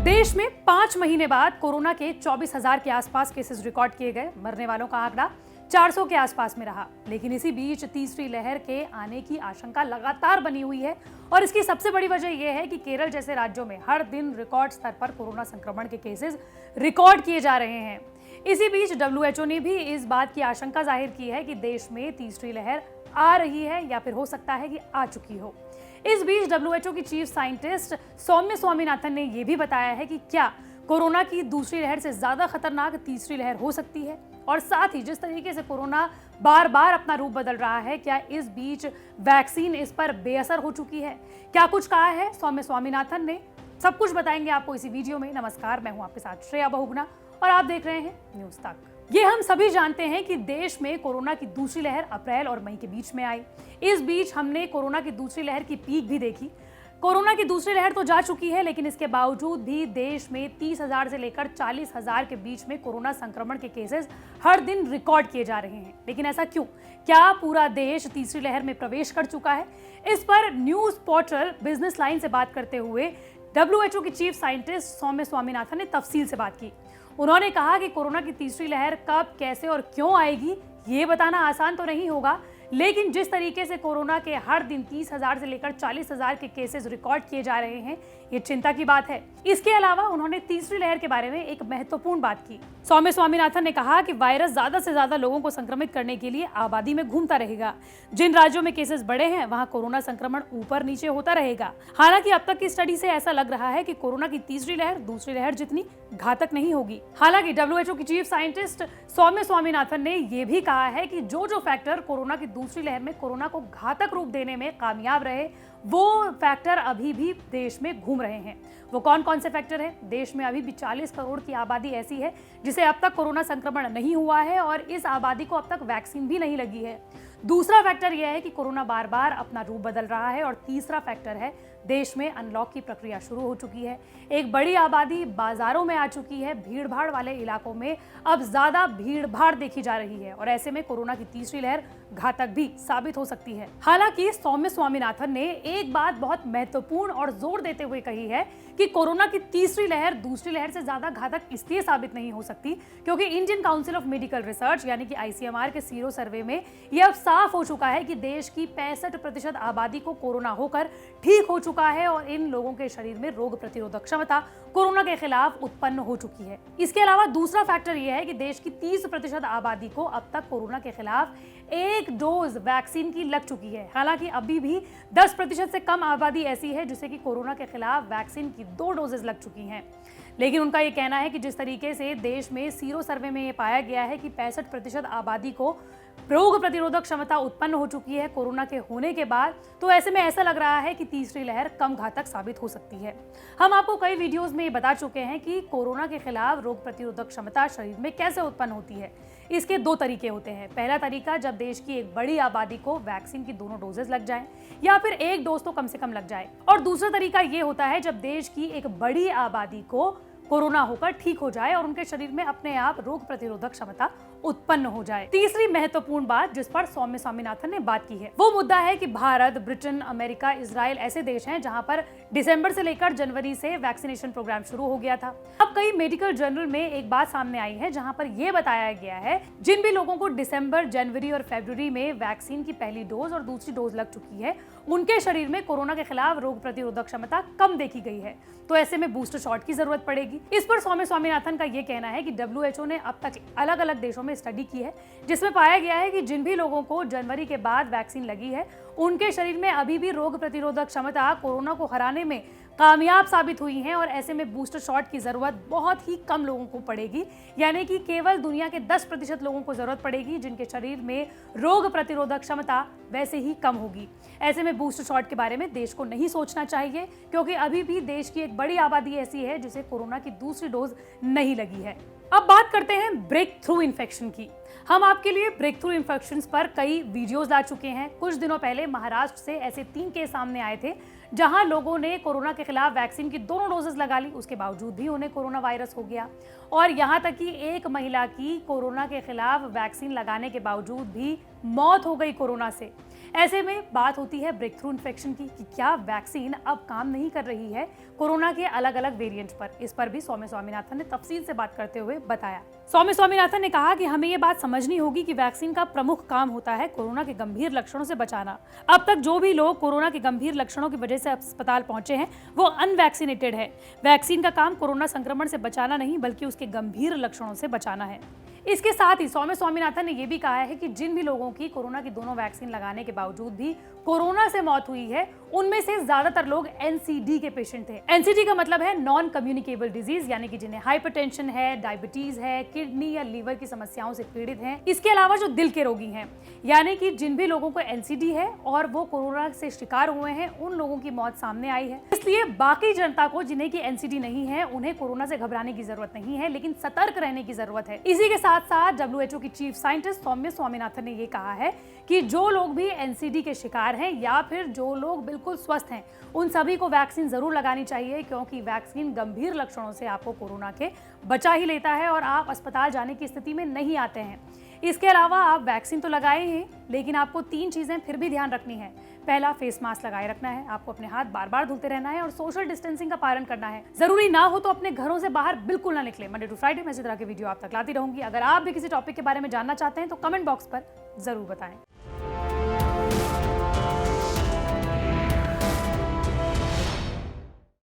देश में 5 महीने बाद कोरोना के 24,000 के आसपास केसेस रिकॉर्ड किए गए। मरने वालों का आंकड़ा 400 के आसपास में रहा। लेकिन इसी बीच तीसरी लहर के आने की आशंका लगातार बनी हुई है और इसकी सबसे बड़ी वजह यह है कि केरल जैसे राज्यों में हर दिन रिकॉर्ड स्तर पर कोरोना संक्रमण के केसेस रिकॉर्ड किए जा रहे हैं। इसी बीच WHO ने भी इस बात की आशंका जाहिर की है कि देश में तीसरी लहर आ रही है या फिर हो सकता है कि आ चुकी हो। इस बीच WHO की चीफ साइंटिस्ट सौम्या स्वामीनाथन ने यह भी बताया है कि क्या कोरोना की दूसरी लहर से ज्यादा खतरनाक तीसरी लहर हो सकती है, और साथ ही जिस तरीके से कोरोना बार बार अपना रूप बदल रहा है, क्या इस बीच वैक्सीन इस पर बेअसर हो चुकी है। क्या कुछ कहा है सौम्या स्वामीनाथन ने, सब कुछ बताएंगे आपको इसी वीडियो में। नमस्कार, मैं हूं आपके साथ श्रेया बहुगुणा और आप देख रहे हैं न्यूज तक। ये हम सभी जानते हैं कि देश में कोरोना की दूसरी लहर अप्रैल और मई के बीच में आई। इस बीच हमने कोरोना की दूसरी लहर की पीक भी देखी। कोरोना की दूसरी लहर तो जा चुकी है, लेकिन इसके बावजूद भी देश में 30,000 से लेकर 40,000 के बीच में कोरोना संक्रमण के केसेस हर दिन रिकॉर्ड किए जा रहे हैं। लेकिन ऐसा क्यों? क्या पूरा देश तीसरी लहर में प्रवेश कर चुका है? इस पर न्यूज पोर्टल बिजनेस लाइन से बात करते हुए WHO की चीफ साइंटिस्ट सौम्या स्वामीनाथन ने तफसील से बात की। उन्होंने कहा कि कोरोना की तीसरी लहर कब, कैसे और क्यों आएगी ये बताना आसान तो नहीं होगा, लेकिन जिस तरीके से कोरोना के हर दिन 30,000 से लेकर 40,000 के केसेस रिकॉर्ड किए जा रहे हैं, ये चिंता की बात है। इसके अलावा उन्होंने तीसरी लहर के बारे में एक महत्वपूर्ण बात की। सौम्या स्वामीनाथन ने कहा कि वायरस ज्यादा से ज्यादा लोगों को संक्रमित करने के लिए आबादी में घूमता रहेगा। जिन राज्यों में केसेस बढ़े हैं वहां कोरोना संक्रमण ऊपर नीचे होता रहेगा। हालांकि अब तक की स्टडी से ऐसा लग रहा है कि कोरोना की तीसरी लहर दूसरी लहर जितनी घातक नहीं होगी। हालांकि WHO की चीफ साइंटिस्ट सौम्या स्वामीनाथन ने यह भी कहा है कि जो फैक्टर कोरोना की दूसरी लहर में कोरोना को घातक रूप देने में कामयाब रहे, वो फैक्टर अभी भी देश में घूम रहे हैं। वो कौन कौन से फैक्टर हैं? देश में अभी भी 40 करोड़ की आबादी ऐसी है जिसे अब तक कोरोना संक्रमण नहीं हुआ है और इस आबादी को अब तक वैक्सीन भी नहीं लगी है। दूसरा फैक्टर यह है कि कोरोना बार बार अपना रूप बदल रहा है और तीसरा फैक्टर है देश में अनलॉक की प्रक्रिया शुरू हो चुकी है। एक बड़ी आबादी बाजारों में आ चुकी है। भीड़भाड़ वाले इलाकों में अब ज्यादा भीड़भाड़ देखी जा रही है और ऐसे में कोरोना की तीसरी लहर घातक भी साबित हो सकती है। हालांकि सौम्या स्वामीनाथन ने एक बात बहुत महत्वपूर्ण और जोर देते हुए कही है कि कोरोना की तीसरी लहर दूसरी लहर से ज्यादा घातक इसलिए साबित नहीं हो सकती क्योंकि Indian council of medical research यानी कि ICMR के सीरो सर्वे में यह अब साफ हो चुका है कि देश की 65% आबादी को कोरोना होकर ठीक हो चुका है और इन लोगों के शरीर में रोग प्रतिरोधक क्षमता कोरोना के खिलाफ उत्पन्न हो चुकी है। इसके अलावा दूसरा फैक्टर यह है कि देश की 30% आबादी को अब तक कोरोना के खिलाफ एक डोज वैक्सीन की लग चुकी है। हालांकि अभी भी 10% से कम आबादी ऐसी है जिसे कि कोरोना के खिलाफ वैक्सीन की 2 डोजेज लग चुकी हैं। लेकिन उनका ये कहना है कि जिस तरीके से देश में सीरो सर्वे में ये पाया गया है कि 65% आबादी को रोग प्रतिरोधक क्षमता उत्पन्न हो चुकी है कोरोना के होने के बाद, तो ऐसे में ऐसा लग रहा है कि तीसरी लहर कम घातक साबित हो सकती है। हम आपको कई वीडियोस में ये बता चुके हैं कि कोरोना के खिलाफ रोग प्रतिरोधक क्षमता शरीर में कैसे उत्पन्न होती है। इसके 2 तरीके होते हैं। पहला तरीका, जब देश की एक बड़ी आबादी को वैक्सीन की दोनों डोजेज लग जाएं या फिर एक डोज तो कम से कम लग जाए, और दूसरा तरीका ये होता है जब देश की एक बड़ी आबादी को कोरोना होकर ठीक हो जाए और उनके शरीर में अपने आप रोग प्रतिरोधक क्षमता उत्पन्न हो जाए। तीसरी महत्वपूर्ण बात जिस पर सौम्या स्वामीनाथन ने बात की है वो मुद्दा है कि भारत, ब्रिटेन, अमेरिका, इजराइल ऐसे देश हैं जहां पर दिसंबर से लेकर जनवरी से वैक्सीनेशन प्रोग्राम शुरू हो गया था। अब कई मेडिकल जर्नल में एक बात सामने आई है जहां पर यह बताया गया है जिन भी लोगों को दिसंबर, जनवरी और फरवरी में वैक्सीन की पहली डोज और दूसरी डोज लग चुकी है, उनके शरीर में कोरोना के खिलाफ रोग प्रतिरोधक क्षमता कम देखी गई है, तो ऐसे में बूस्टर शॉट की जरूरत पड़ेगी। इस पर सौम्या स्वामीनाथन का यह कहना है कि WHO ने अब तक अलग अलग देशों में स्टडी की है जिसमें पाया गया है कि जिन भी लोगों को जनवरी के बाद वैक्सीन लगी है उनके शरीर में अभी भी रोग प्रतिरोधक क्षमता कोरोना को हराने में कामयाब साबित हुई हैं और ऐसे में बूस्टर शॉट की जरूरत बहुत ही कम लोगों को पड़ेगी, यानी कि केवल दुनिया के 10% लोगों को जरूरत पड़ेगी जिनके शरीर में रोग प्रतिरोधक क्षमता वैसे ही कम होगी। ऐसे में बूस्टर शॉट के बारे में देश को नहीं सोचना चाहिए क्योंकि अभी भी देश की एक बड़ी आबादी ऐसी है जिसे कोरोना की दूसरी डोज नहीं लगी है। अब बात करते हैं ब्रेक थ्रू इन्फेक्शन की। हम आपके लिए ब्रेक थ्रू इन्फेक्शंस पर कई वीडियोस ला चुके हैं। कुछ दिनों पहले महाराष्ट्र से ऐसे 3 केस सामने आए थे जहां लोगों ने कोरोना के खिलाफ वैक्सीन की दोनों डोजेस लगा ली, उसके बावजूद भी उन्हें कोरोना वायरस हो गया। और यहां तक कि एक महिला की कोरोना के खिलाफ वैक्सीन लगाने के बावजूद भी मौत हो गई कोरोना से। ऐसे में बात होती है ब्रेक थ्रू इन्फेक्शन की कि क्या वैक्सीन अब काम नहीं कर रही है कोरोना के अलग अलग वेरिएंट पर। इस पर भी सौम्य स्वामीनाथन ने तफसील से बात करते हुए बताया। सौम्य स्वामीनाथन ने कहा कि हमें ये बात समझनी होगी कि वैक्सीन का प्रमुख काम होता है कोरोना के गंभीर लक्षणों से बचाना। अब तक जो भी लोग कोरोना के गंभीर लक्षणों की वजह से अस्पताल पहुंचे हैं वो अनवैक्सीनेटेड है। वैक्सीन का काम कोरोना संक्रमण से बचाना नहीं बल्कि उसके गंभीर लक्षणों से बचाना है। इसके साथ ही सौम्य स्वामीनाथन ने यह भी कहा है कि जिन भी लोगों की कोरोना की दोनों वैक्सीन लगाने के बावजूद भी कोरोना से मौत हुई है उनमें से ज्यादातर लोग एनसीडी के पेशेंट थे। एनसीडी का मतलब है नॉन कम्युनिकेबल डिजीज, यानी कि जिन्हें हाइपरटेंशन है, डायबिटीज है, किडनी या लीवर की समस्याओं से पीड़ित हैं। इसके अलावा जो दिल के रोगी हैं, यानी कि जिन भी लोगों को एनसीडी है और वो कोरोना से शिकार हुए हैं, उन लोगों की मौत सामने आई है। इसलिए बाकी जनता को जिन्हें की एनसीडी नहीं है उन्हें कोरोना से घबराने की जरूरत नहीं है, लेकिन सतर्क रहने की जरूरत है। इसी के साथ साथ WHO की चीफ साइंटिस्ट सौम्य स्वामीनाथन ने यह कहा है कि जो लोग भी एनसीडी के शिकार हैं या फिर जो लोग बिल्कुल स्वस्थ हैं उन सभी को वैक्सीन जरूर लगानी चाहिए, क्योंकि वैक्सीन गंभीर लक्षणों से आपको कोरोना के बचा ही लेता है और आप अस्पताल जाने की स्थिति में नहीं आते हैं। इसके अलावा आप वैक्सीन तो लगाए हैं, लेकिन आपको 3 चीजें फिर भी ध्यान रखनी है। पहला, फेस मास्क लगाए रखना है, आपको अपने हाथ बार बार धुलते रहना है और सोशल डिस्टेंसिंग का पालन करना है। जरूरी ना हो तो अपने घरों से बाहर बिल्कुल ना निकले। मंडे टू फ्राइडे मैं इसी तरह के वीडियो आप तक लाती रहूंगी। अगर आप भी किसी टॉपिक के बारे में जानना चाहते हैं तो कमेंट बॉक्स पर जरूर बताएं।